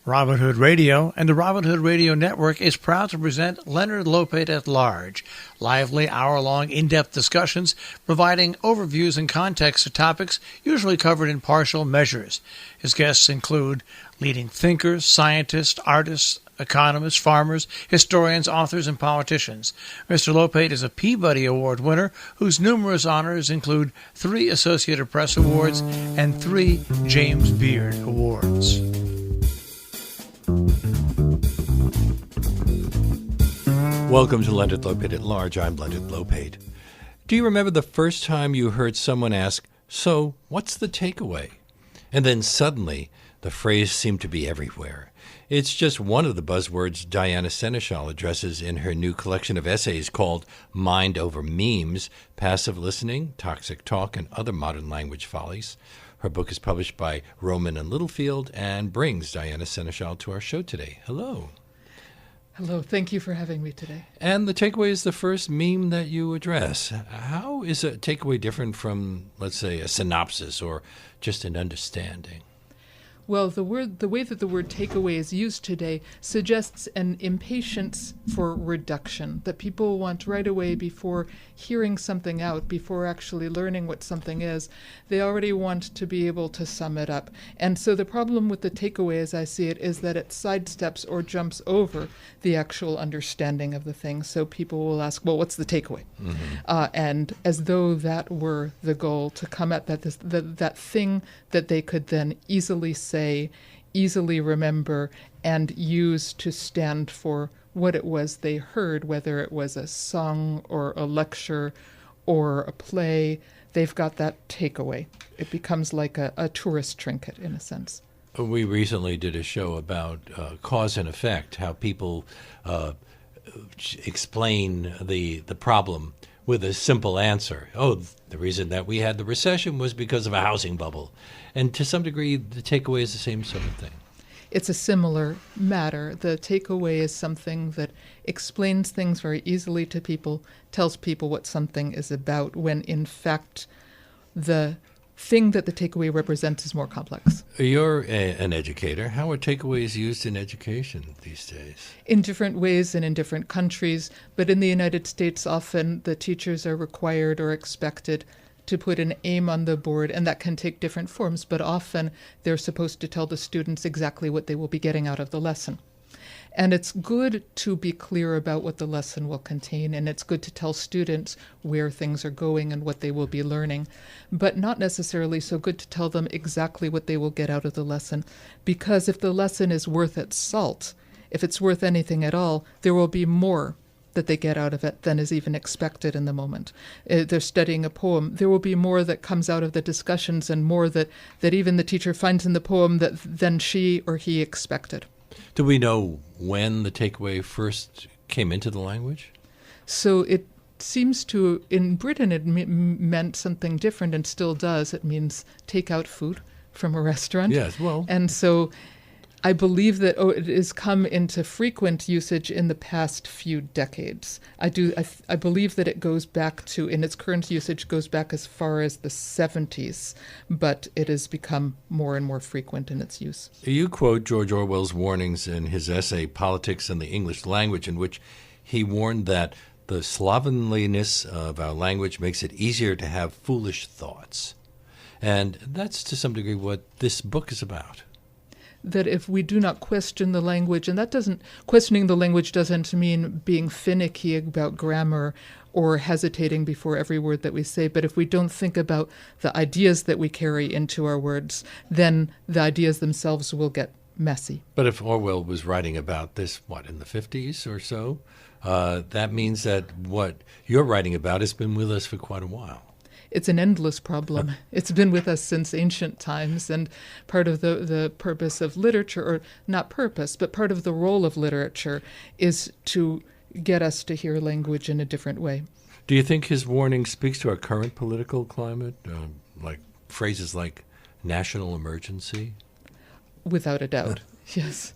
Robin Hood Radio and the Robin Hood Radio Network is proud to present Leonard Lopate at Large, lively hour-long in-depth discussions providing overviews and context to topics usually covered in partial measures. His guests include leading thinkers, scientists, artists, economists, farmers, historians, authors, and politicians. Mr. Lopate is a Peabody Award winner whose numerous honors include 3 Associated Press Awards and 3 James Beard Awards. Welcome to Leonard Lopate at Large. I'm Leonard Lopate. Do you remember the first time you heard someone ask, "So, what's the takeaway?" And then suddenly, the phrase seemed to be everywhere. It's just one of the buzzwords Diana Senechal addresses in her new collection of essays called Mind Over Memes, Passive Listening, Toxic Talk, and Other Modern Language Follies. Her book is published by Rowman and Littlefield and brings Diana Senechal to our show today. Hello. Hello. Thank you for having me today. And the takeaway is the first meme that you address. How is a takeaway different from, let's say, a synopsis or just an understanding? Well, the way that the word takeaway is used today suggests an impatience for reduction, that people want right away before hearing something out, before actually learning what something is. They already want to be able to sum it up. And so the problem with the takeaway, as I see it, is that it sidesteps or jumps over the actual understanding of the thing. So people will ask, well, what's the takeaway? Mm-hmm. And as though that were the goal, to come at that thing that they could then easily say, easily remember, and use to stand for what it was they heard, whether it was a song or a lecture or a play. They've got that takeaway. It becomes like a tourist trinket in a sense. We recently did a show about cause and effect, how people explain the problem with a simple answer. Oh, the reason that we had the recession was because of a housing bubble. And to some degree, the takeaway is the same sort of thing. It's a similar matter. The takeaway is something that explains things very easily to people, tells people what something is about, when in fact the thing that the takeaway represents is more complex. You're an educator. How are takeaways used in education these days? In different ways and in different countries, but in the United States, often the teachers are required or expected to put an aim on the board, and that can take different forms, but often they're supposed to tell the students exactly what they will be getting out of the lesson. And it's good to be clear about what the lesson will contain, and it's good to tell students where things are going and what they will be learning, but not necessarily so good to tell them exactly what they will get out of the lesson, because if the lesson is worth its salt, if it's worth anything at all, there will be more that they get out of it than is even expected in the moment. They're studying a poem. There will be more that comes out of the discussions and more that even the teacher finds in the poem than she or he expected. Do we know when the takeaway first came into the language? So it seems to, in Britain, it meant something different and still does. It means take out food from a restaurant. Yes, well. And so I believe that it has come into frequent usage in the past few decades. I believe that it goes back to, in its current usage, goes back as far as the 70s, but it has become more and more frequent in its use. You quote George Orwell's warnings in his essay, Politics and the English Language, in which he warned that the slovenliness of our language makes it easier to have foolish thoughts. And that's to some degree what this book is about. That if we do not question the language, and questioning the language doesn't mean being finicky about grammar or hesitating before every word that we say, but if we don't think about the ideas that we carry into our words, then the ideas themselves will get messy. But if Orwell was writing about this, in the 50s or so, that means that what you're writing about has been with us for quite a while. It's an endless problem. It's been with us since ancient times, and part of the purpose of literature, or not purpose, but part of the role of literature is to get us to hear language in a different way. Do you think his warning speaks to our current political climate, like phrases like national emergency? Without a doubt, yes.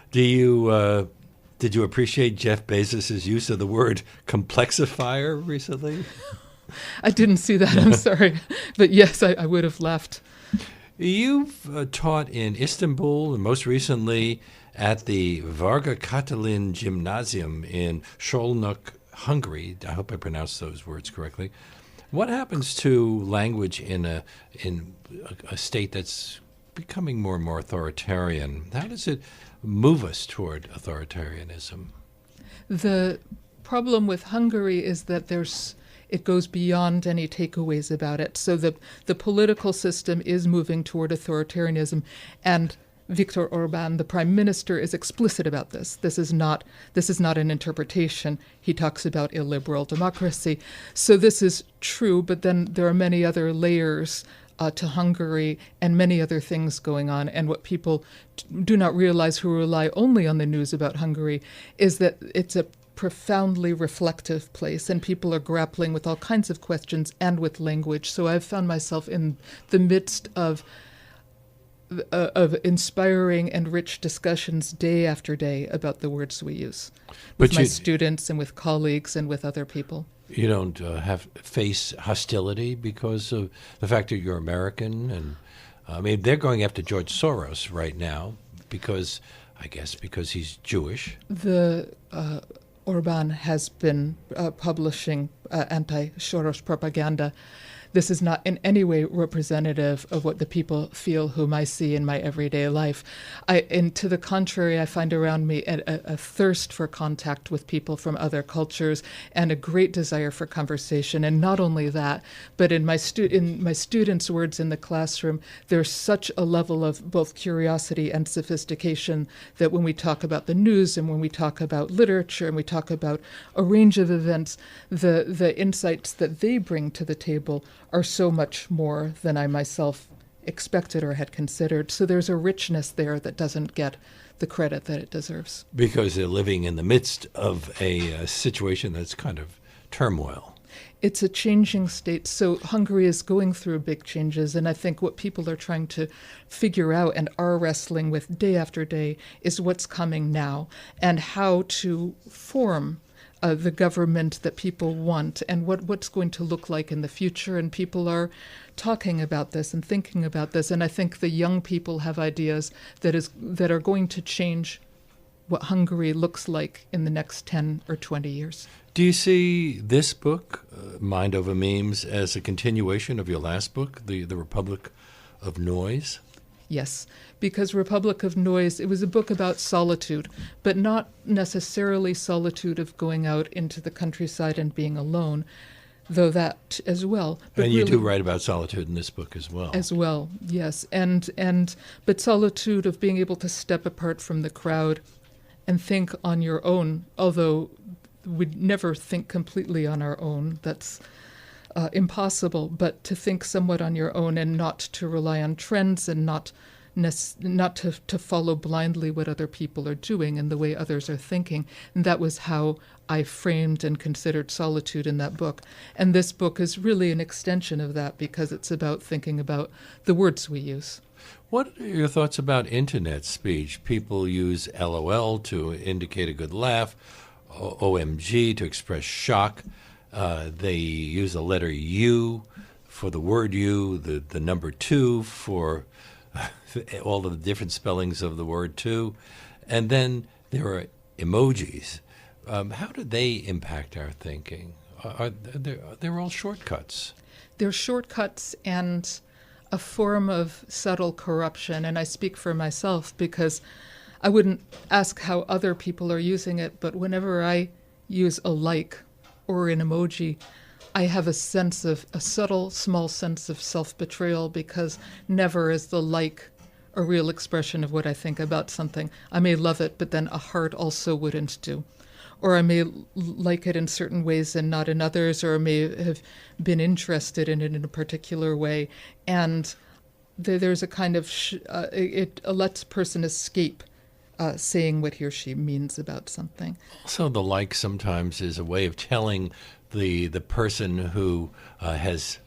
Did you appreciate Jeff Bezos' use of the word complexifier recently? I didn't see that, I'm sorry. But yes, I would have laughed. You've taught in Istanbul and most recently at the Varga Katalin Gymnasium in Szolnok, Hungary. I hope I pronounced those words correctly. What happens to language in a state that's becoming more and more authoritarian? How does it move us toward authoritarianism? The problem with Hungary is that it goes beyond any takeaways about it. So the political system is moving toward authoritarianism, and Viktor Orbán, the prime minister, is explicit about this. This is not an interpretation. He talks about illiberal democracy. So this is true, but then there are many other layers to Hungary and many other things going on. And what people do not realize who rely only on the news about Hungary is that it's a profoundly reflective place, and people are grappling with all kinds of questions and with language. So I've found myself in the midst of inspiring and rich discussions day after day about the words we use with my students and with colleagues and with other people. You don't face hostility because of the fact that you're American, and I mean they're going after George Soros right now because he's Jewish. Orbán has been publishing anti-Soros propaganda. This is not in any way representative of what the people feel whom I see in my everyday life. And to the contrary, I find around me a thirst for contact with people from other cultures and a great desire for conversation. And not only that, but in my students' words in the classroom, there's such a level of both curiosity and sophistication that when we talk about the news and when we talk about literature and we talk about a range of events, the insights that they bring to the table are so much more than I myself expected or had considered. So there's a richness there that doesn't get the credit that it deserves. Because they're living in the midst of a situation that's kind of turmoil. It's a changing state. So Hungary is going through big changes, and I think what people are trying to figure out and are wrestling with day after day is what's coming now and how to form the government that people want and what's going to look like in the future. And people are talking about this and thinking about this. And I think the young people have ideas that are going to change what Hungary looks like in the next 10 or 20 years. Do you see this book, Mind Over Memes, as a continuation of your last book, The Republic of Noise? Yes, because Republic of Noise, it was a book about solitude, but not necessarily solitude of going out into the countryside and being alone, though that as well. But and you do write about solitude in this book as well. As well, yes. But solitude of being able to step apart from the crowd and think on your own, although we'd never think completely on our own. That's impossible, but to think somewhat on your own and not to rely on trends and not to follow blindly what other people are doing and the way others are thinking. And that was how I framed and considered solitude in that book. And this book is really an extension of that because it's about thinking about the words we use. What are your thoughts about internet speech? People use LOL to indicate a good laugh, OMG to express shock. They use the letter U for the word you, the number 2 for all of the different spellings of the word two. And then there are emojis. How do they impact our thinking? They're all shortcuts. They're shortcuts and a form of subtle corruption. And I speak for myself because I wouldn't ask how other people are using it, but whenever I use a like or an emoji, I have a subtle, small sense of self-betrayal because never is the like a real expression of what I think about something. I may love it, but then a heart also wouldn't do. Or I may like it in certain ways and not in others, or I may have been interested in it in a particular way. And there's a kind of, it lets a person escape saying what he or she means about something. Also, the like sometimes is a way of telling the person who has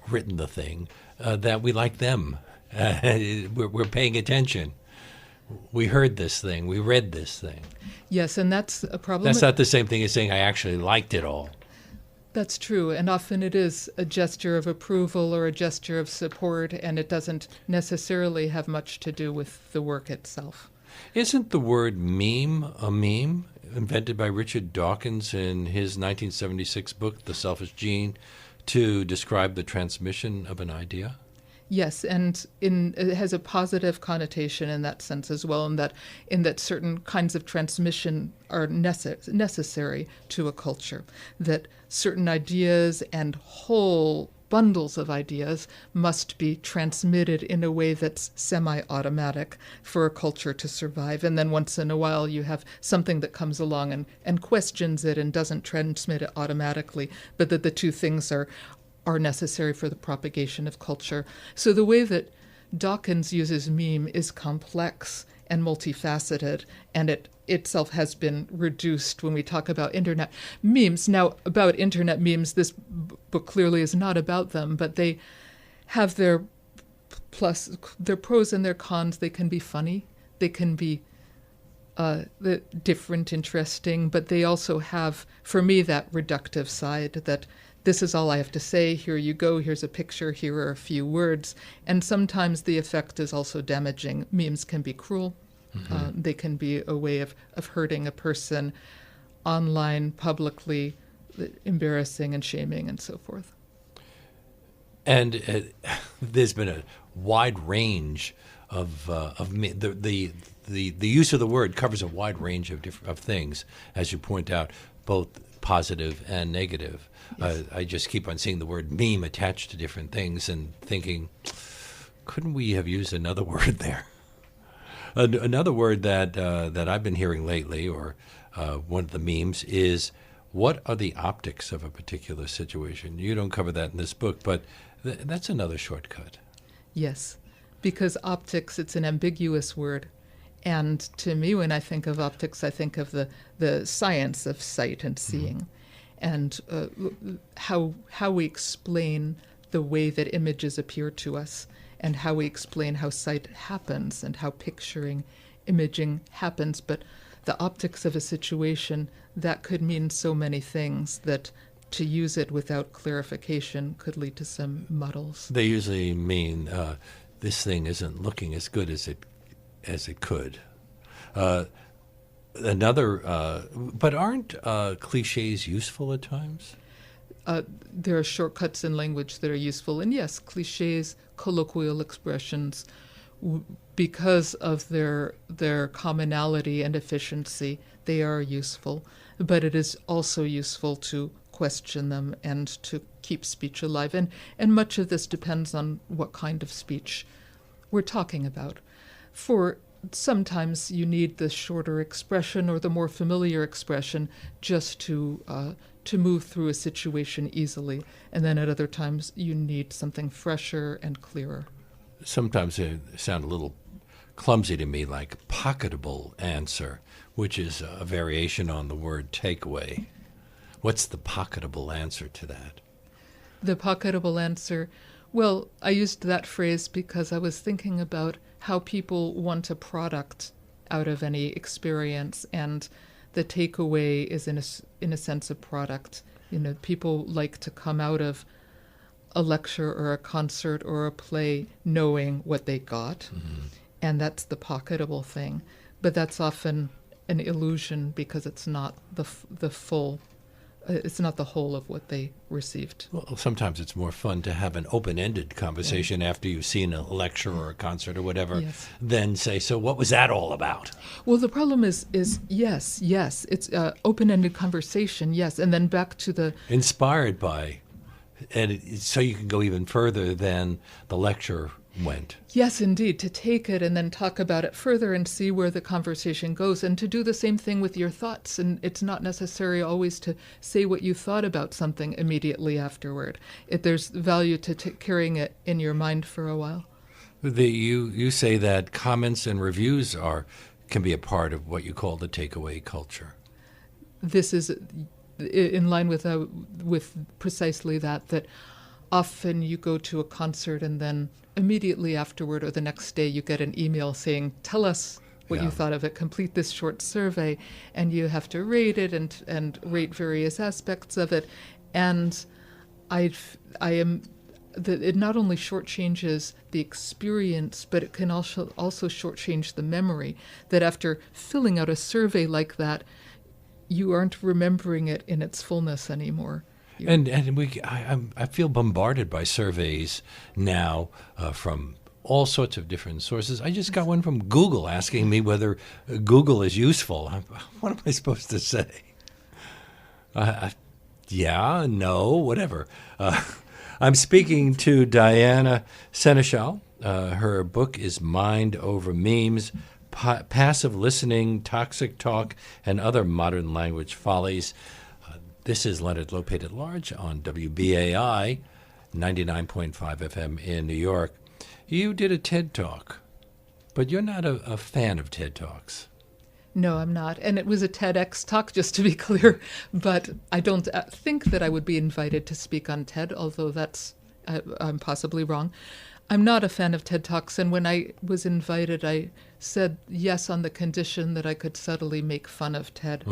written the thing that we like them. We're paying attention. We heard this thing. We read this thing. Yes, and that's a problem. That's not the same thing as saying I actually liked it all. That's true, and often it is a gesture of approval or a gesture of support, and it doesn't necessarily have much to do with the work itself. Isn't the word meme a meme invented by Richard Dawkins in his 1976 book, The Selfish Gene, to describe the transmission of an idea? Yes, and it has a positive connotation in that sense as well, in that certain kinds of transmission are necessary to a culture, that certain ideas and whole bundles of ideas must be transmitted in a way that's semi-automatic for a culture to survive. And then once in a while you have something that comes along and questions it and doesn't transmit it automatically, but that the two things are necessary for the propagation of culture. So the way that Dawkins uses meme is complex and multifaceted, and it itself has been reduced when we talk about internet memes. Now, about internet memes, this book clearly is not about them, but they have their pros and their cons. They can be funny, they can be different, interesting, but they also have, for me, that reductive side that this is all I have to say, here you go, here's a picture, here are a few words. And sometimes the effect is also damaging. Memes can be cruel. Mm-hmm. They can be a way of hurting a person online, publicly, embarrassing and shaming and so forth. And there's been a wide range of the use of the word covers a wide range of things, as you point out, both positive and negative. Yes. I just keep on seeing the word meme attached to different things and thinking, couldn't we have used another word there? Another word that I've been hearing lately, or one of the memes, is what are the optics of a particular situation? You don't cover that in this book, but that's another shortcut. Yes, because optics, it's an ambiguous word. And to me, when I think of optics, I think of the science of sight and seeing. Mm-hmm. And how we explain the way that images appear to us, and how we explain how sight happens and how picturing, imaging happens. But the optics of a situation, that could mean so many things that to use it without clarification could lead to some muddles. They usually mean this thing isn't looking as good as it could. But aren't cliches useful at times? There are shortcuts in language that are useful. And yes, cliches, colloquial expressions, because of their commonality and efficiency, they are useful. But it is also useful to question them and to keep speech alive. And much of this depends on what kind of speech we're talking about. For sometimes you need the shorter expression or the more familiar expression just to move through a situation easily. And then at other times you need something fresher and clearer. Sometimes they sound a little clumsy to me, like pocketable answer, which is a variation on the word takeaway. What's the pocketable answer to that? The pocketable answer, well, I used that phrase because I was thinking about how people want a product out of any experience, and the takeaway is in a sense a product. People like to come out of a lecture or a concert or a play knowing what they got, mm-hmm. and that's the pocketable thing. But that's often an illusion because it's not the full. It's not the whole of what they received. Well, sometimes it's more fun to have an open-ended conversation after you've seen a lecture or a concert or whatever, yes. Than say, so what was that all about? Well, the problem is yes, it's open-ended conversation, yes, and then back to the... Inspired by, and so you can go even further than the lecture went. Yes, indeed, to take it and then talk about it further and see where the conversation goes, and to do the same thing with your thoughts. And it's not necessary always to say what you thought about something immediately afterward. There's value to carrying it in your mind for a while. You say that comments and reviews can be a part of what you call the takeaway culture. This is in line with precisely that often you go to a concert and then immediately afterward or the next day you get an email saying, tell us what you thought of it, complete this short survey, and you have to rate it and rate various aspects of it. And I am that it not only shortchanges the experience, but it can also shortchange the memory. That after filling out a survey like that, you aren't remembering it in its fullness anymore. I feel bombarded by surveys now from all sorts of different sources. I just got one from Google asking me whether Google is useful. What am I supposed to say? Yeah, no, whatever. I'm speaking to Diana Senechal. Her book is Mind Over Memes, Passive Listening, Toxic Talk, and Other Modern Language Follies. This is Leonard Lopate at Large on WBAI 99.5 FM in New York. You did a TED Talk, but you're not a fan of TED Talks. No, I'm not. And it was a TEDx talk, just to be clear. But I don't think that I would be invited to speak on TED, although I'm possibly wrong. I'm not a fan of TED Talks. And when I was invited, I said yes on the condition that I could subtly make fun of TED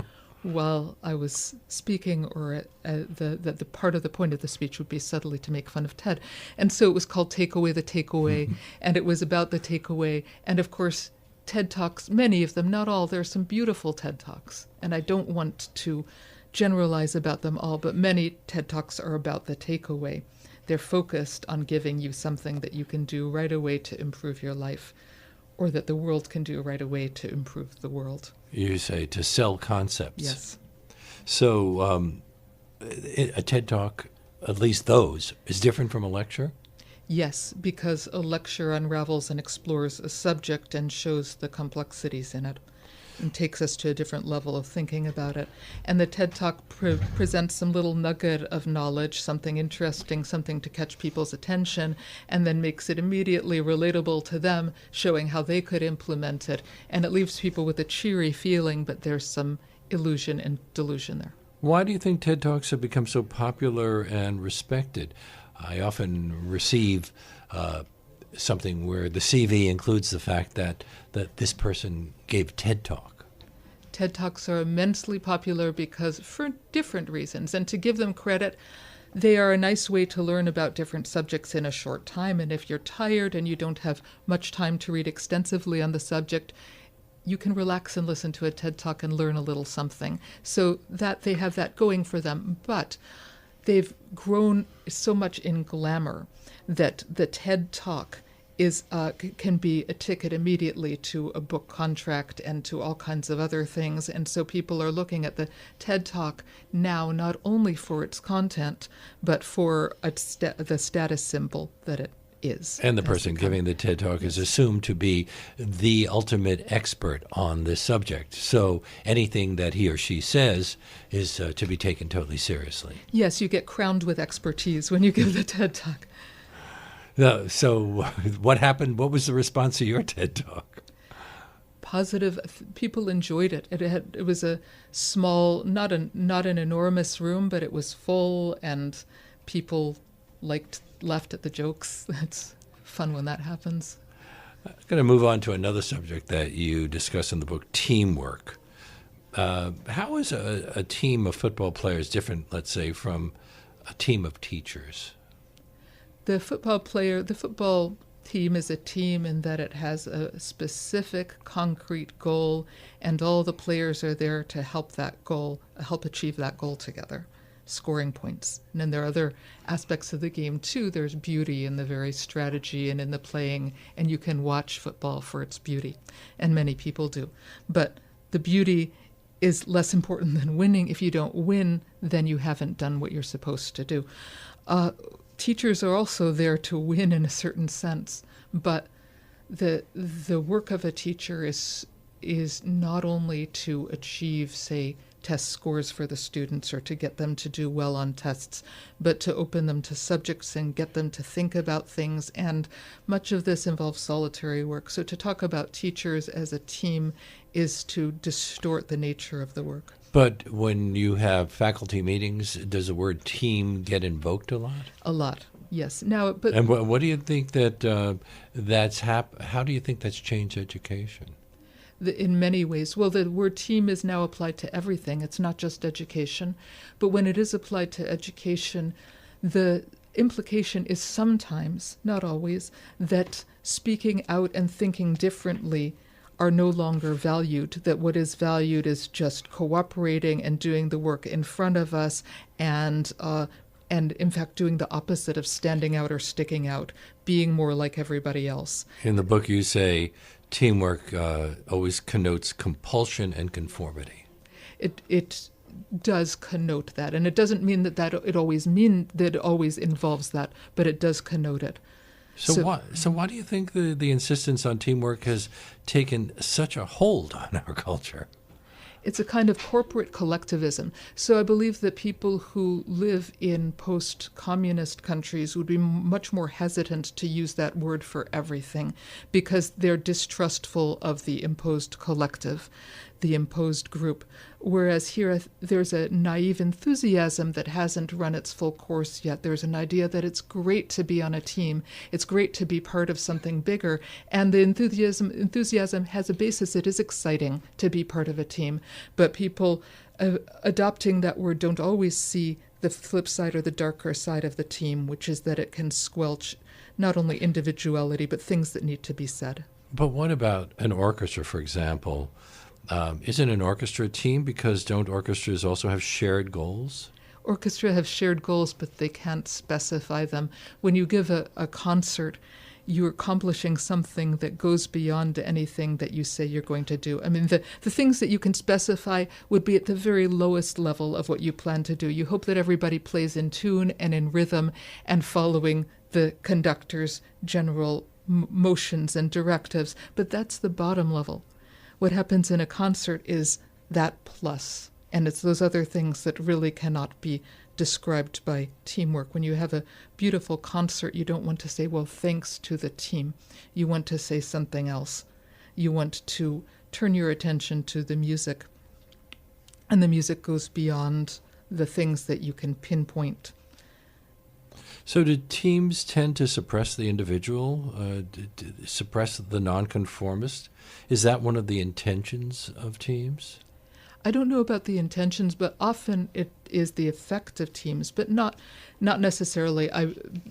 while I was speaking, or the part of the point of the speech would be subtly to make fun of TED. And so it was called Take Away the Takeaway, and it was about the takeaway. And of course, TED Talks, many of them, not all, there are some beautiful TED Talks, and I don't want to generalize about them all, but many TED Talks are about the takeaway. They're focused on giving you something that you can do right away to improve your life, or that the world can do right away to improve the world. You say to sell concepts. Yes. So a TED Talk, at least those, is different from a lecture? Yes, because a lecture unravels and explores a subject and shows the complexities in it and takes us to a different level of thinking about it. And the TED Talk presents some little nugget of knowledge, something interesting, something to catch people's attention, and then makes it immediately relatable to them, showing how they could implement it. And it leaves people with a cheery feeling, but there's some illusion and delusion there. Why do you think TED Talks have become so popular and respected? I often receive something where the CV includes the fact that this person gave TED Talk. TED Talks are immensely popular because for different reasons. And to give them credit, they are a nice way to learn about different subjects in a short time. And if you're tired and you don't have much time to read extensively on the subject, you can relax and listen to a TED Talk and learn a little something. So that they have that going for them. But they've grown so much in glamour that the TED Talk can be a ticket immediately to a book contract and to all kinds of other things. And so people are looking at the TED Talk now not only for its content, but for the status symbol that it is. And the person giving the TED Talk is assumed to be the ultimate expert on this subject. So anything that he or she says is to be taken totally seriously. Yes, you get crowned with expertise when you give the TED Talk. So what happened? What was the response to your TED Talk? Positive. People enjoyed it. It was a small, not an enormous room, but it was full, and people laughed at the jokes. It's fun when that happens. I'm going to move on to another subject that you discuss in the book, teamwork. How is a team of football players different, let's say, from a team of teachers? The football team is a team in that it has a specific, concrete goal, and all the players are there to help achieve that goal together, scoring points. And then there are other aspects of the game, too. There's beauty in the very strategy and in the playing, and you can watch football for its beauty, and many people do. But the beauty is less important than winning. If you don't win, then you haven't done what you're supposed to do. Teachers are also there to win in a certain sense, but the work of a teacher is not only to achieve, say, test scores for the students or to get them to do well on tests, but to open them to subjects and get them to think about things. And much of this involves solitary work. So to talk about teachers as a team is to distort the nature of the work. But when you have faculty meetings, does the word team get invoked a lot? A lot, yes. Now, but and what do you think that how do you think that's changed education? in many ways. Well, the word team is now applied to everything. It's not just education. But when it is applied to education, the implication is sometimes, not always, that speaking out and thinking differently are no longer valued, that what is valued is just cooperating and doing the work in front of us and in fact doing the opposite of standing out or sticking out, being more like everybody else. In the book you say teamwork always connotes compulsion and conformity. It does connote that, and it doesn't mean that it always involves that, but it does connote it. So why do you think the insistence on teamwork has taken such a hold on our culture? It's a kind of corporate collectivism. So I believe that people who live in post-communist countries would be much more hesitant to use that word for everything because they're distrustful of the imposed collective, the imposed group. Whereas here there's a naive enthusiasm that hasn't run its full course yet. There's an idea that it's great to be on a team. It's great to be part of something bigger. And the enthusiasm has a basis. It is exciting to be part of a team. But people adopting that word don't always see the flip side or the darker side of the team, which is that it can squelch not only individuality, but things that need to be said. But what about an orchestra, for example? Isn't an orchestra a team because don't orchestras also have shared goals? Orchestra have shared goals, but they can't specify them. When you give a concert, you're accomplishing something that goes beyond anything that you say you're going to do. I mean, the things that you can specify would be at the very lowest level of what you plan to do. You hope that everybody plays in tune and in rhythm and following the conductor's general motions and directives, but that's the bottom level. What happens in a concert is that plus, and it's those other things that really cannot be described by teamwork. When you have a beautiful concert, you don't want to say, well, thanks to the team. You want to say something else. You want to turn your attention to the music, and the music goes beyond the things that you can pinpoint. So do teams tend to suppress the individual, suppress the nonconformist? Is that one of the intentions of teams? I don't know about the intentions, but often it is the effect of teams, but not necessarily.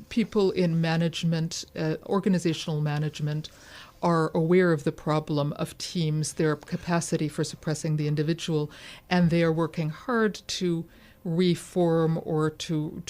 People in management, organizational management, are aware of the problem of teams, their capacity for suppressing the individual, and they are working hard to reform or to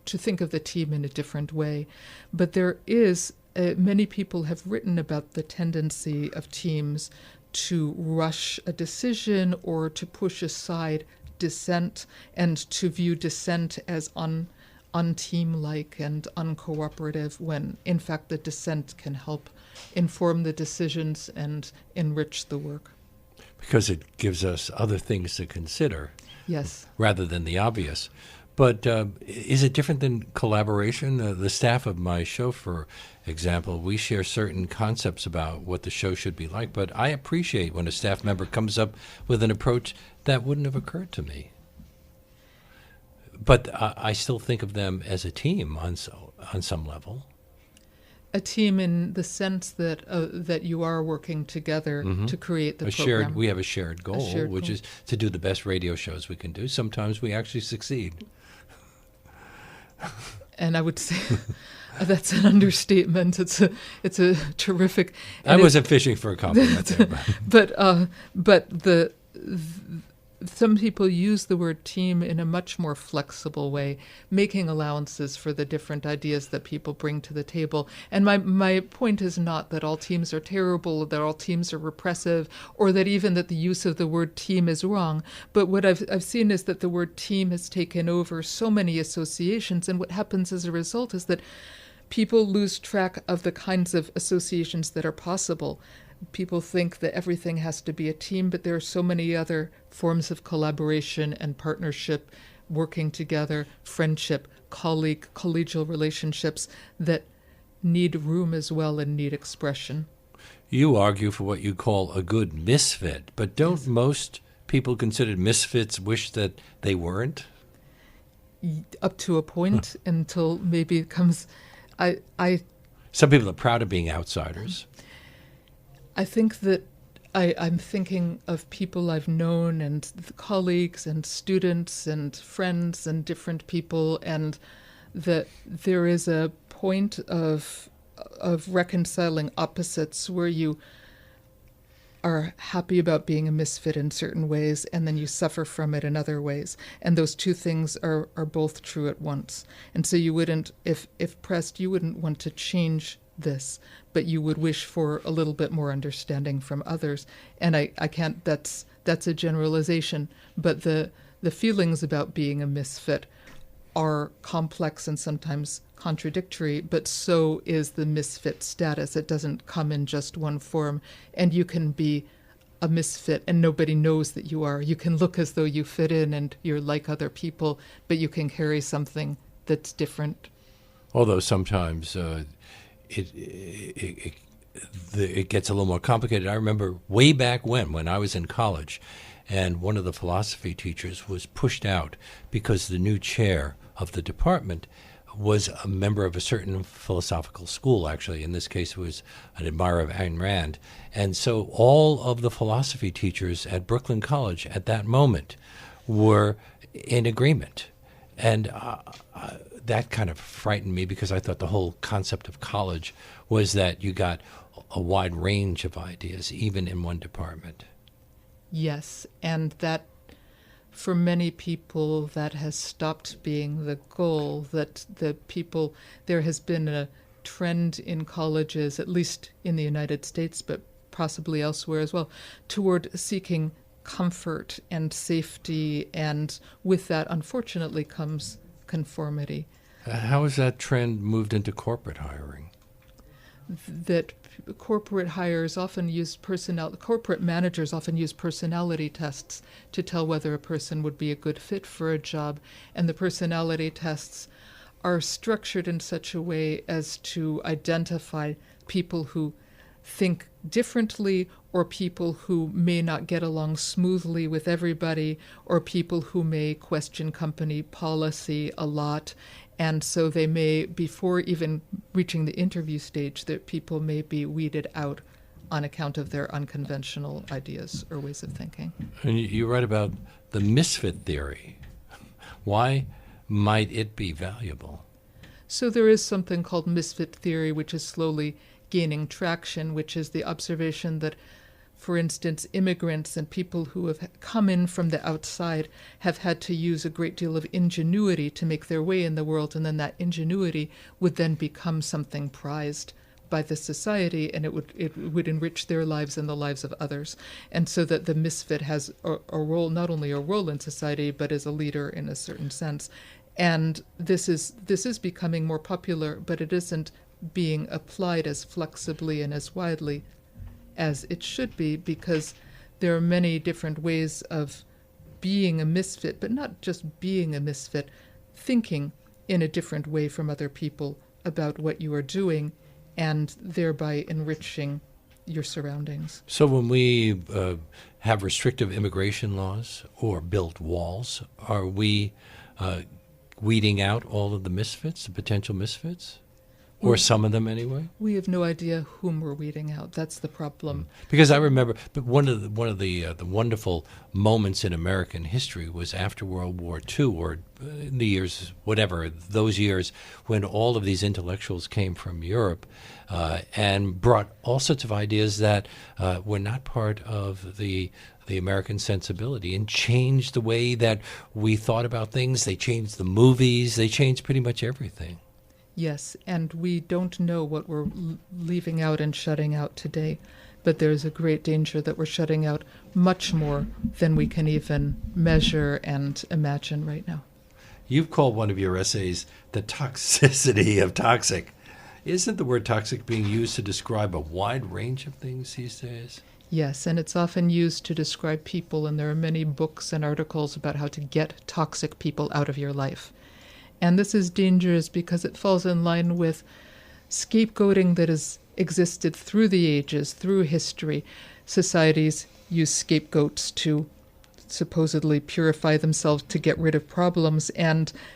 think of the team in a different way. But there is, many people have written about the tendency of teams to rush a decision or to push aside dissent and to view dissent as un-team-like and uncooperative when, in fact, the dissent can help inform the decisions and enrich the work. Because it gives us other things to consider. Yes. Rather than the obvious. But is it different than collaboration? The staff of my show, for example, we share certain concepts about what the show should be like, but I appreciate when a staff member comes up with an approach that wouldn't have occurred to me. But I still think of them as a team on some level. A team in the sense that that you are working together to create the program. We have a shared goal, which is to do the best radio shows we can do. Sometimes we actually succeed. And I would say that's an understatement. It's a terrific. I wasn't fishing for a compliment there, but some people use the word team in a much more flexible way, making allowances for the different ideas that people bring to the table. And my point is not that all teams are terrible, that all teams are repressive, or that even that the use of the word team is wrong. But what I've seen is that the word team has taken over so many associations, and what happens as a result is that people lose track of the kinds of associations that are possible. People think that everything has to be a team, but there are so many other forms of collaboration and partnership, working together, friendship, collegial relationships that need room as well and need expression. You argue for what you call a good misfit, but don't most people considered misfits wish that they weren't? Up to a point, until maybe it comes... Some people are proud of being outsiders. I think that I'm thinking of people I've known and colleagues and students and friends and different people, and that there is a point of reconciling opposites where you are happy about being a misfit in certain ways and then you suffer from it in other ways. And those two things are both true at once. And so you wouldn't, if pressed, you wouldn't want to change this, but you would wish for a little bit more understanding from others. And I can't, that's a generalization, but the feelings about being a misfit are complex and sometimes contradictory, but so is the misfit status. It doesn't come in just one form, and you can be a misfit and nobody knows that you are. You can look as though you fit in and you're like other people, but you can carry something that's different. Although sometimes it gets a little more complicated. I remember way back when I was in college, and one of the philosophy teachers was pushed out because the new chair of the department was a member of a certain philosophical school, actually. In this case, it was an admirer of Ayn Rand. And so all of the philosophy teachers at Brooklyn College at that moment were in agreement. And that kind of frightened me because I thought the whole concept of college was that you got a wide range of ideas, even in one department. Yes, and that for many people that has stopped being the goal, that there has been a trend in colleges, at least in the United States, but possibly elsewhere as well, toward seeking comfort and safety, and with that, unfortunately, comes conformity. How has that trend moved into corporate hiring? That corporate hires often use corporate managers often use personality tests to tell whether a person would be a good fit for a job, and the personality tests are structured in such a way as to identify people who think differently, or people who may not get along smoothly with everybody, or people who may question company policy a lot. And so they may, before even reaching the interview stage, that people may be weeded out on account of their unconventional ideas or ways of thinking. And you write about the misfit theory. Why might it be valuable? So there is something called misfit theory, which is slowly gaining traction, which is the observation that, for instance, immigrants and people who have come in from the outside have had to use a great deal of ingenuity to make their way in the world, and then that ingenuity would then become something prized by the society, and it would enrich their lives and the lives of others. And so that the misfit has a role, not only a role in society, but as a leader in a certain sense. And this is becoming more popular, but it isn't being applied as flexibly and as widely as it should be, because there are many different ways of being a misfit, but not just being a misfit, thinking in a different way from other people about what you are doing, and thereby enriching your surroundings. So when we have restrictive immigration laws or built walls, are we weeding out all of the misfits, the potential misfits? Or some of them anyway? We have no idea whom we're weeding out. That's the problem. Because I remember, but one of the wonderful moments in American history was after World War II, or in the years, whatever, those years when all of these intellectuals came from Europe and brought all sorts of ideas that were not part of the American sensibility, and changed the way that we thought about things. They changed the movies. They changed pretty much everything. Yes, and we don't know what we're leaving out and shutting out today, but there's a great danger that we're shutting out much more than we can even measure and imagine right now. You've called one of your essays the toxicity of toxic. Isn't the word toxic being used to describe a wide range of things these days? Yes, and it's often used to describe people, and there are many books and articles about how to get toxic people out of your life. And this is dangerous because it falls in line with scapegoating that has existed through the ages, through history. Societies use scapegoats to supposedly purify themselves, to get rid of problems,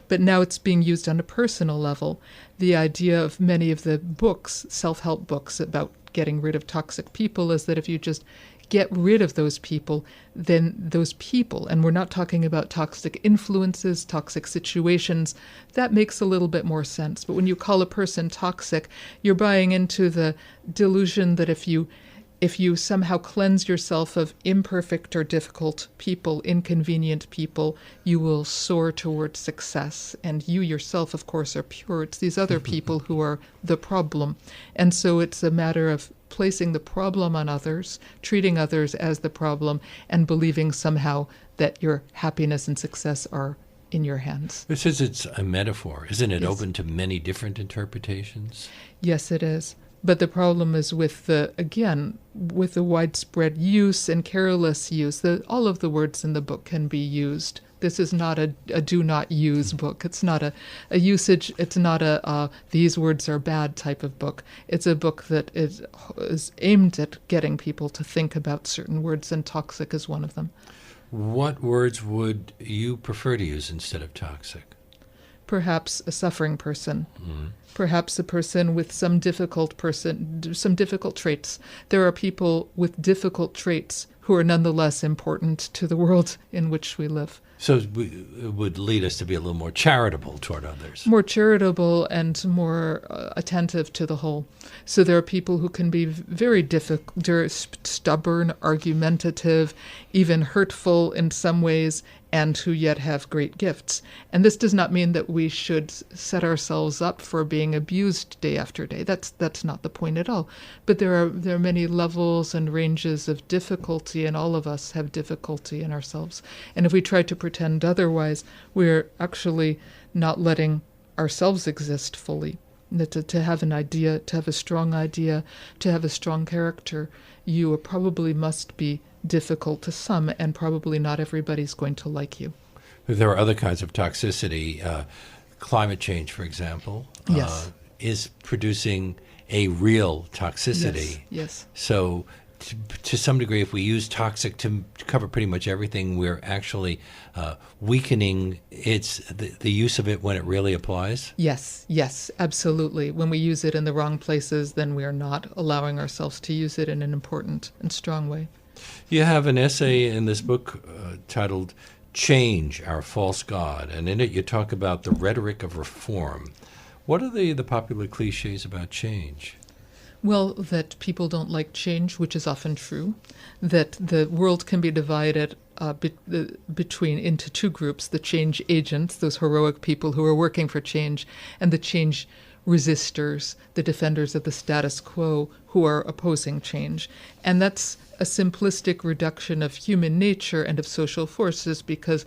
but now it's being used on a personal level. The idea of many of the books, self-help books about getting rid of toxic people, is that if you just get rid of those people, then those people, and we're not talking about toxic influences, toxic situations, that makes a little bit more sense. But when you call a person toxic, you're buying into the delusion that if you somehow cleanse yourself of imperfect or difficult people, inconvenient people, you will soar towards success. And you yourself, of course, are pure. It's these other people who are the problem. And so it's a matter of placing the problem on others, treating others as the problem, and believing somehow that your happiness and success are in your hands. It says it's a metaphor. Isn't it Yes. open to many different interpretations? Yes, it is. But the problem is with the widespread use and careless use. All of the words in the book can be used. This is not a do not use book. It's not a usage. It's not a these words are bad type of book. It's a book that is aimed at getting people to think about certain words, and toxic is one of them. What words would you prefer to use instead of toxic? Perhaps a suffering person. Perhaps a person with some difficult traits. There are people with difficult traits who are nonetheless important to the world in which we live. So it would lead us to be a little more charitable toward others. More charitable and more attentive to the whole. So there are people who can be very difficult, stubborn, argumentative, even hurtful in some ways, and who yet have great gifts. And this does not mean that we should set ourselves up for being abused day after day. That's not the point at all. But there are many levels and ranges of difficulty, and all of us have difficulty in ourselves. And if we try to pretend otherwise, we're actually not letting ourselves exist fully. To have an idea, to have a strong idea, to have a strong character, you probably must be difficult to some, and probably not everybody's going to like you. There are other kinds of toxicity. Climate change, for example, Yes. is producing a real toxicity. Yes. So to some degree, if we use toxic to cover pretty much everything, we're actually weakening the use of it when it really applies. Yes, absolutely. When we use it in the wrong places, then we are not allowing ourselves to use it in an important and strong way. You have an essay in this book titled Change, Our False God, and in it you talk about the rhetoric of reform. What are the popular cliches about change? Well, that people don't like change, which is often true, that the world can be divided into two groups, the change agents, those heroic people who are working for change, and the change resistors, the defenders of the status quo who are opposing change. And that's a simplistic reduction of human nature and of social forces, because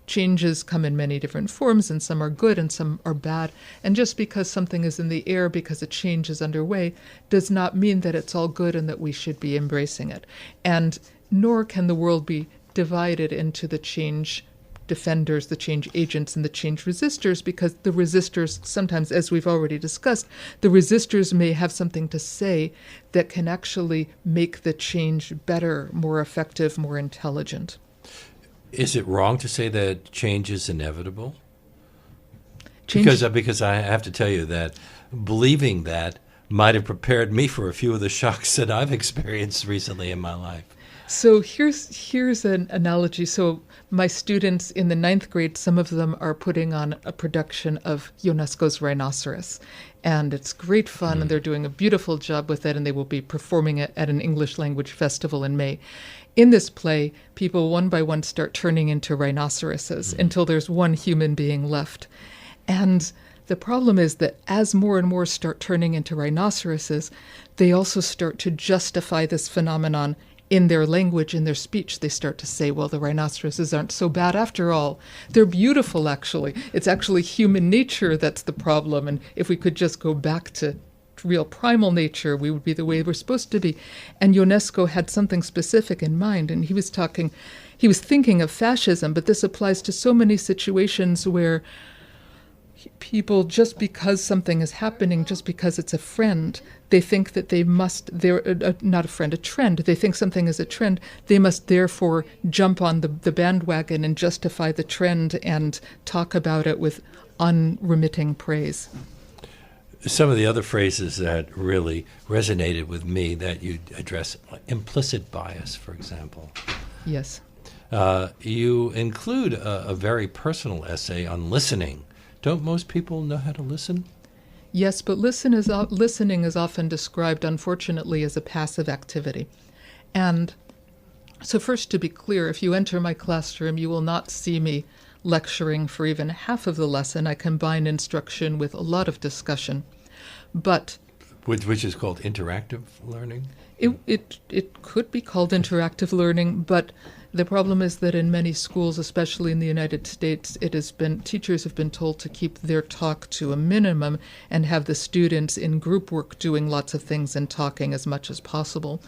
changes come in many different forms, and some are good and some are bad. And just because something is in the air, because a change is underway, does not mean that it's all good and that we should be embracing it. And nor can the world be divided into the change defenders, the change agents, and the change resistors, because the resistors sometimes, as we've already discussed, the resistors may have something to say that can actually make the change better, more effective, more intelligent. Is it wrong to say that change is inevitable? Change- Because I have to tell you that believing that might have prepared me for a few of the shocks that I've experienced recently in my life. So here's an analogy. So my students in the 9th grade, some of them are putting on a production of Ionesco's Rhinoceros. And it's great fun, and they're doing a beautiful job with it, and they will be performing it at an English language festival in May. In this play, people one by one start turning into rhinoceroses until there's one human being left. And the problem is that as more and more start turning into rhinoceroses, they also start to justify this phenomenon in their language, in their speech. They start to say, well, the rhinoceroses aren't so bad after all. They're beautiful, actually. It's actually human nature that's the problem. And if we could just go back to real primal nature, we would be the way we're supposed to be. And Ionesco had something specific in mind, and he was thinking of fascism, but this applies to so many situations where people, just because something is happening, just because it's a friend, they think that they're not a friend, a trend. They think something is a trend. They must therefore jump on the bandwagon and justify the trend and talk about it with unremitting praise. Some of the other phrases that really resonated with me that you address, implicit bias, for example. Yes. You include a very personal essay on listening. Don't most people know how to listen? Yes, but listening is often described, unfortunately, as a passive activity. And so first, to be clear, if you enter my classroom, you will not see me lecturing for even half of the lesson. I combine instruction with a lot of discussion. But Which is called interactive learning? it could be called interactive learning, but the problem is that in many schools, especially in the United States, teachers have been told to keep their talk to a minimum and have the students in group work doing lots of things and talking as much as possible.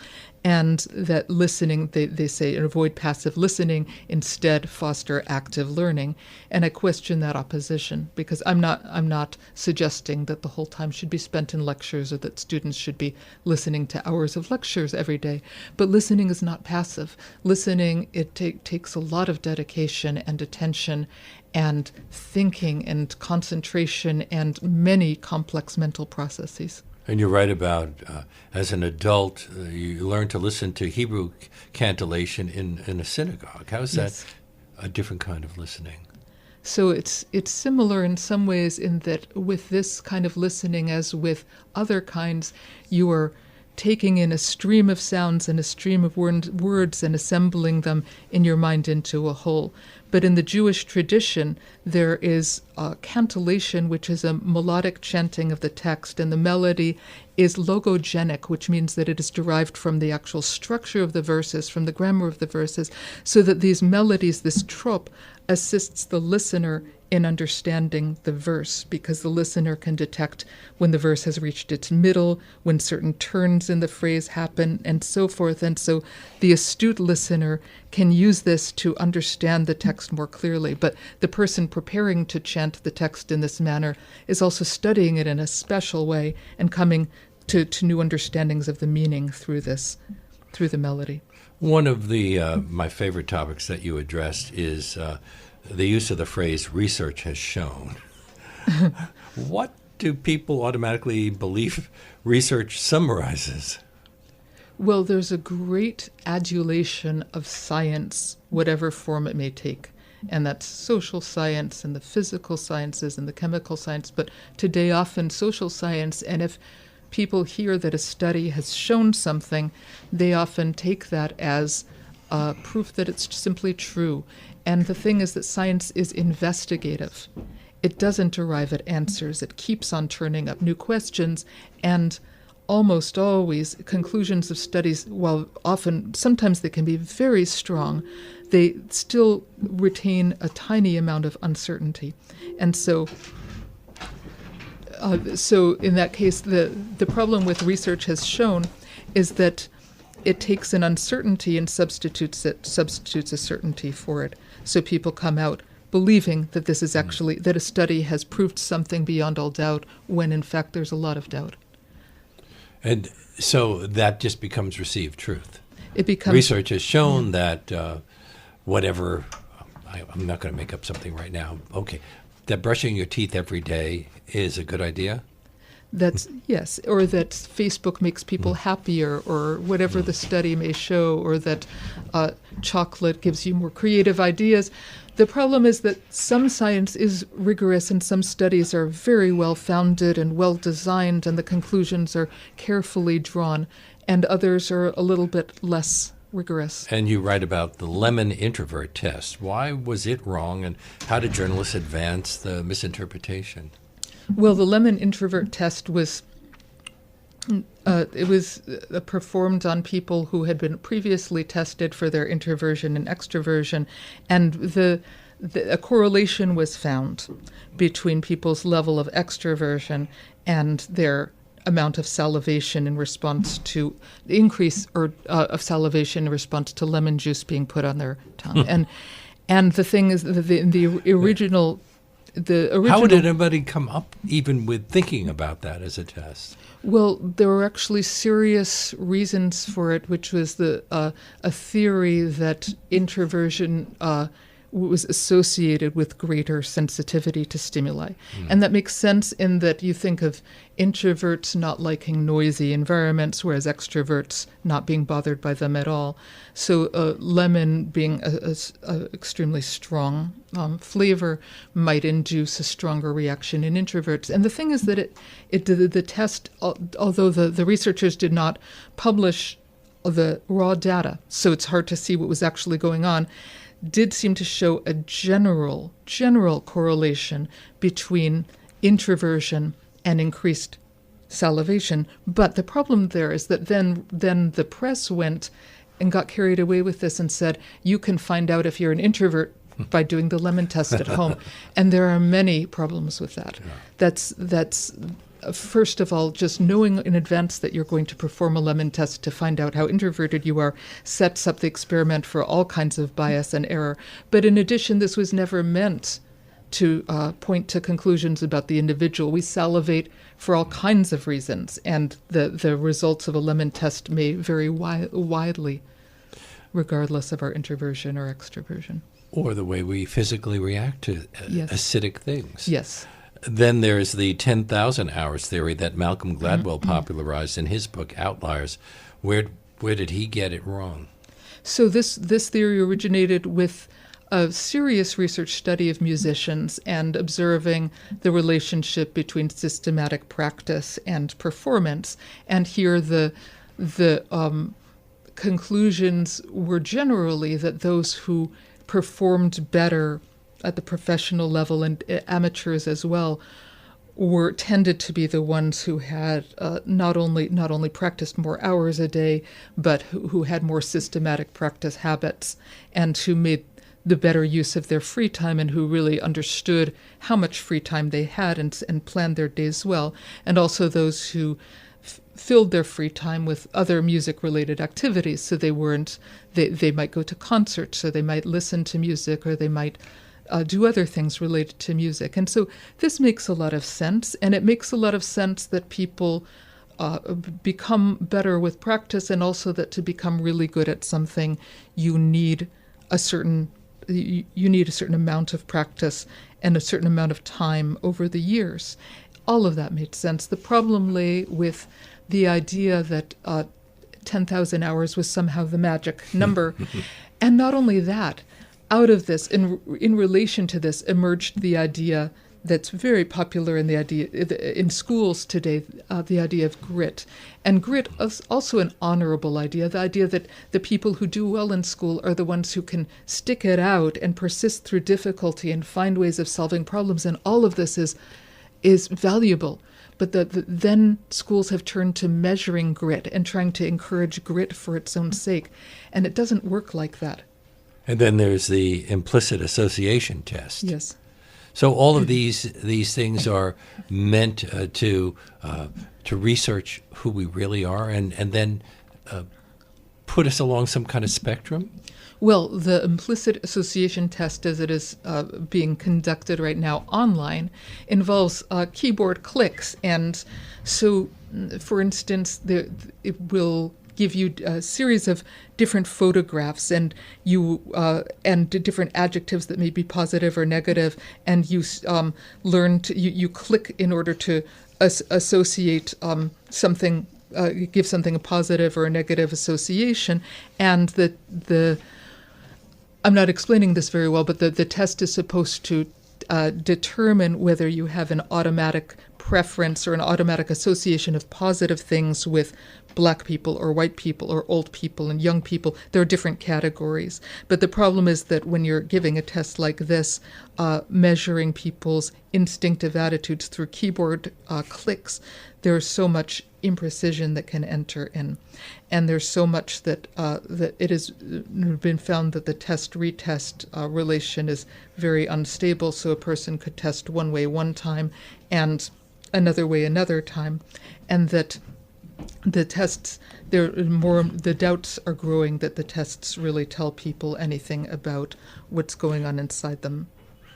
And that listening, they say, avoid passive listening, instead foster active learning. And I question that opposition, because I'm not suggesting that the whole time should be spent in lectures or that students should be listening to hours of lectures every day. But listening is not passive. Listening, it takes a lot of dedication and attention and thinking and concentration and many complex mental processes. And you're right about, as an adult, you learn to listen to Hebrew cantillation in a synagogue. How is that a different kind of listening? So it's similar in some ways in that with this kind of listening, as with other kinds, you are taking in a stream of sounds and a stream of words and assembling them in your mind into a whole. But in the Jewish tradition, there is cantillation, which is a melodic chanting of the text, and the melody is logogenic, which means that it is derived from the actual structure of the verses, from the grammar of the verses, so that these melodies, this trop, assists the listener in understanding the verse, because the listener can detect when the verse has reached its middle, when certain turns in the phrase happen, and so forth. And so the astute listener can use this to understand the text more clearly. But the person preparing to chant the text in this manner is also studying it in a special way and coming to new understandings of the meaning through the melody. One of the my favorite topics that you addressed is the use of the phrase "research has shown." What do people automatically believe research summarizes? Well, there's a great adulation of science, whatever form it may take. And that's social science and the physical sciences and the chemical science. But today, often social science, and if people hear that a study has shown something, they often take that as proof that it's simply true. And the thing is that science is investigative. It doesn't arrive at answers. It keeps on turning up new questions, and almost always conclusions of studies, while sometimes they can be very strong, they still retain a tiny amount of uncertainty. And so in that case, the problem with research has shown is that it takes an uncertainty and substitutes a certainty for it. So people come out believing that this is actually, that a study has proved something beyond all doubt, when in fact there's a lot of doubt. And so that just becomes received truth. It becomes research has shown that whatever, I'm not going to make up something right now. Okay, that brushing your teeth every day is a good idea? That's, yes, or that Facebook makes people happier, or whatever the study may show, or that chocolate gives you more creative ideas. The problem is that some science is rigorous and some studies are very well founded and well designed, and the conclusions are carefully drawn, and others are a little bit less rigorous. And you write about the lemon introvert test. Why was it wrong, and how did journalists advance the misinterpretation? Well, the lemon introvert test was performed on people who had been previously tested for their introversion and extroversion, and a correlation was found between people's level of extroversion and their amount of salivation in response to the increase of salivation in response to lemon juice being put on their tongue. And the thing is, the original. How would anybody come up even with thinking about that as a test? Well, there were actually serious reasons for it, which was a theory that introversion was associated with greater sensitivity to stimuli. And that makes sense in that you think of introverts not liking noisy environments, whereas extroverts not being bothered by them at all. So lemon being a extremely strong flavor might induce a stronger reaction in introverts. And the thing is that the test, although the researchers did not publish the raw data, so it's hard to see what was actually going on, did seem to show a general correlation between introversion and increased salivation. But the problem there is that then the press went and got carried away with this and said, you can find out if you're an introvert by doing the lemon test at home. And there are many problems with that. Yeah. That's first of all, just knowing in advance that you're going to perform a lemon test to find out how introverted you are sets up the experiment for all kinds of bias and error. But in addition, this was never meant to point to conclusions about the individual. We salivate for all kinds of reasons, and the results of a lemon test may vary widely, regardless of our introversion or extroversion. Or the way we physically react to acidic things. Yes. Then there's the 10,000 hours theory that Malcolm Gladwell popularized in his book Outliers. Where did he get it wrong? So this theory originated with a serious research study of musicians and observing the relationship between systematic practice and performance. And here the conclusions were generally that those who performed better at the professional level, and amateurs as well, tended to be the ones who had not only practiced more hours a day, but who had more systematic practice habits, and who made the better use of their free time, and who really understood how much free time they had and planned their days well, and also those who filled their free time with other music-related activities. So they might go to concerts, or they might listen to music, or they might do other things related to music. And so this makes a lot of sense, and it makes a lot of sense that people become better with practice, and also that to become really good at something, you need a certain amount of practice and a certain amount of time over the years. All of that made sense. The problem lay with the idea that 10,000 hours was somehow the magic number. And not only that, out of this, in relation to this, emerged the idea that's very popular in schools today, the idea of grit. And grit is also an honorable idea, the idea that the people who do well in school are the ones who can stick it out and persist through difficulty and find ways of solving problems. And all of this is valuable. But then schools have turned to measuring grit and trying to encourage grit for its own sake. And it doesn't work like that. And then there's the implicit association test. Yes. So all of these things are meant to research who we really are, and then put us along some kind of spectrum? Well, the implicit association test, as it is being conducted right now online, involves keyboard clicks. And so, for instance, it will give you a series of different photographs, and different adjectives that may be positive or negative, and you learn to you click in order to associate something, give something a positive or a negative association, and I'm not explaining this very well, but the test is supposed to determine whether you have an automatic preference or an automatic association of positive things with black people or white people or old people and young people. There are different categories. But the problem is that when you're giving a test like this, measuring people's instinctive attitudes through keyboard clicks, there's so much imprecision that can enter in. And there's so much that it has been found that the test-retest relation is very unstable. So a person could test one way one time and another way another time. And that the tests, the doubts are growing that the tests really tell people anything about what's going on inside them.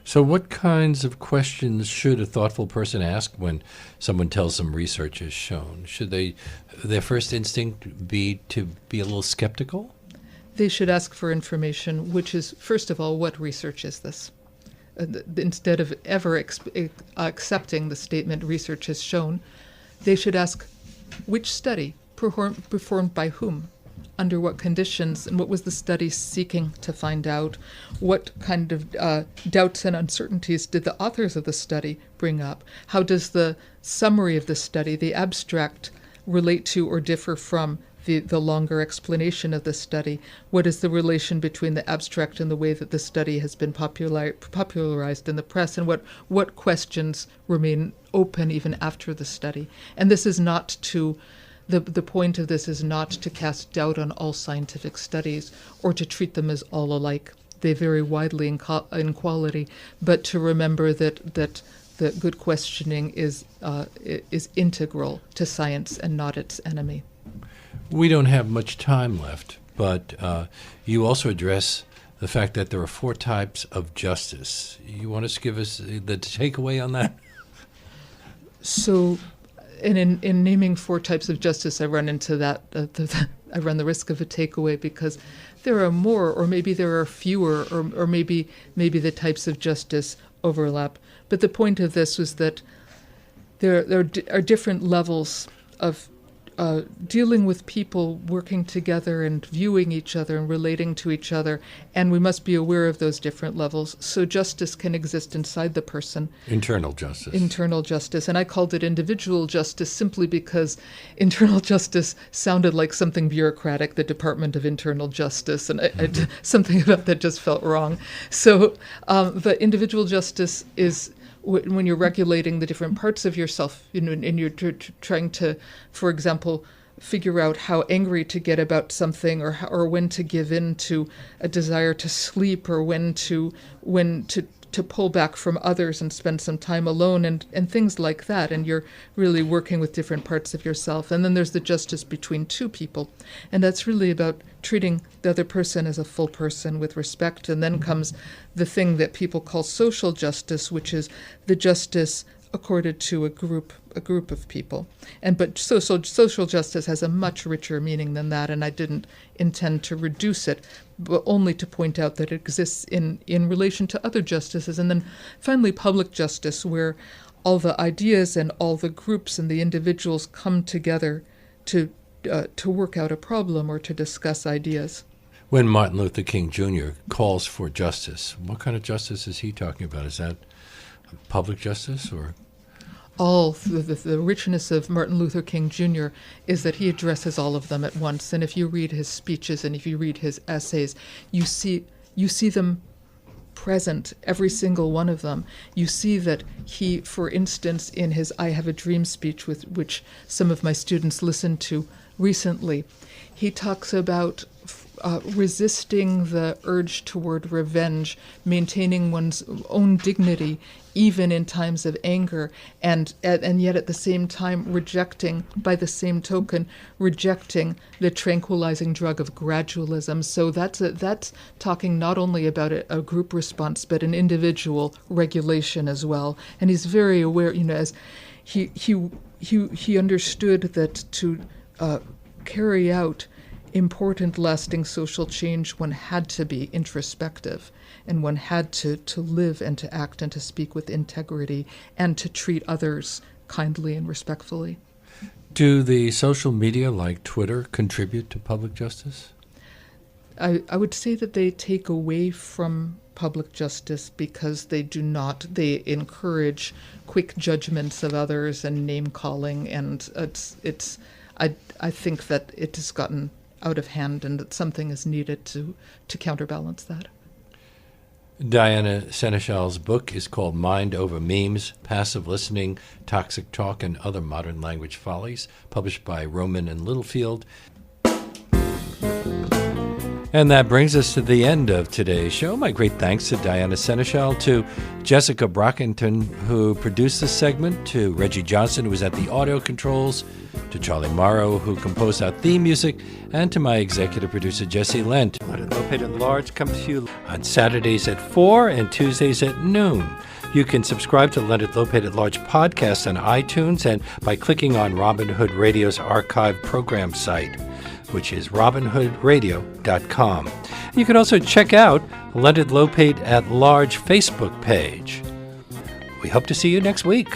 So what kinds of questions should a thoughtful person ask when someone tells them research has shown? Should their first instinct be to be a little skeptical? they should ask for information, which is, first of all, what research is this? Instead of ever accepting the statement research has shown, they should ask which study, performed by whom, under what conditions, and what was the study seeking to find out? What kind of doubts and uncertainties did the authors of the study bring up? How does the summary of the study, the abstract, relate to or differ from the longer explanation of the study? What is the relation between the abstract and the way that the study has been popularized in the press? And what questions remain open even after the study? And this is not to, the point of this is not to cast doubt on all scientific studies or to treat them as all alike. They vary widely in quality, but to remember that good questioning is integral to science and not its enemy. We don't have much time left, but you also address the fact that there are 4 types of justice. You want to give us the takeaway on that? So, in naming 4 types of justice, I run into that. I run the risk of a takeaway because there are more, or maybe there are fewer, or maybe the types of justice overlap. But the point of this was that there are different levels of dealing with people, working together and viewing each other and relating to each other, and we must be aware of those different levels. So justice can exist inside the person. Internal justice. And I called it individual justice simply because internal justice sounded like something bureaucratic, the Department of Internal Justice, and something about that just felt wrong. So the individual justice is when you're regulating the different parts of yourself, and you're trying to, for example, figure out how angry to get about something, or when to give in to a desire to sleep, or when to pull back from others and spend some time alone, and things like that. And you're really working with different parts of yourself. And then there's the justice between 2 people, and that's really about treating the other person as a full person with respect. And then comes the thing that people call social justice, which is the justice accorded to a group of people. But social justice has a much richer meaning than that, and I didn't intend to reduce it, but only to point out that it exists in relation to other justices. And then finally, public justice, where all the ideas and all the groups and the individuals come together to work out a problem or to discuss ideas. When Martin Luther King Jr. calls for justice, what kind of justice is he talking about? Is that public justice, or? All the richness of Martin Luther King Jr. is that he addresses all of them at once. And if you read his speeches and if you read his essays, you see them present, every single one of them. You see that he, for instance, in his I Have a Dream speech, which some of my students listened to recently, he talks about resisting the urge toward revenge, maintaining one's own dignity, even in times of anger, and yet at the same time rejecting the tranquilizing drug of gradualism. So that's talking not only about a group response, but an individual regulation as well. And he's very aware, as he understood that to carry out important, lasting social change, one had to be introspective, and one had to live and to act and to speak with integrity and to treat others kindly and respectfully. Do the social media like Twitter contribute to public justice? I would say that they take away from public justice because they they encourage quick judgments of others and name calling, and I think that it has gotten out of hand, and that something is needed to counterbalance that. Diana Senechal's book is called Mind Over Memes, Passive Listening, Toxic Talk, and Other Modern Language Follies, published by Rowman and Littlefield. And that brings us to the end of today's show. My great thanks to Diana Senechal, to Jessica Brockington, who produced this segment, to Reggie Johnson, who was at the audio controls, to Charlie Morrow, who composed our theme music, and to my executive producer, Jesse Lent. Leonard Lopate at Large comes to you on Saturdays at 4 and Tuesdays at noon. You can subscribe to Leonard Lopate at Large podcast on iTunes and by clicking on Robin Hood Radio's archive program site. which is robinhoodradio.com. You can also check out the Leonard Lopate at Large Facebook page. We hope to see you next week.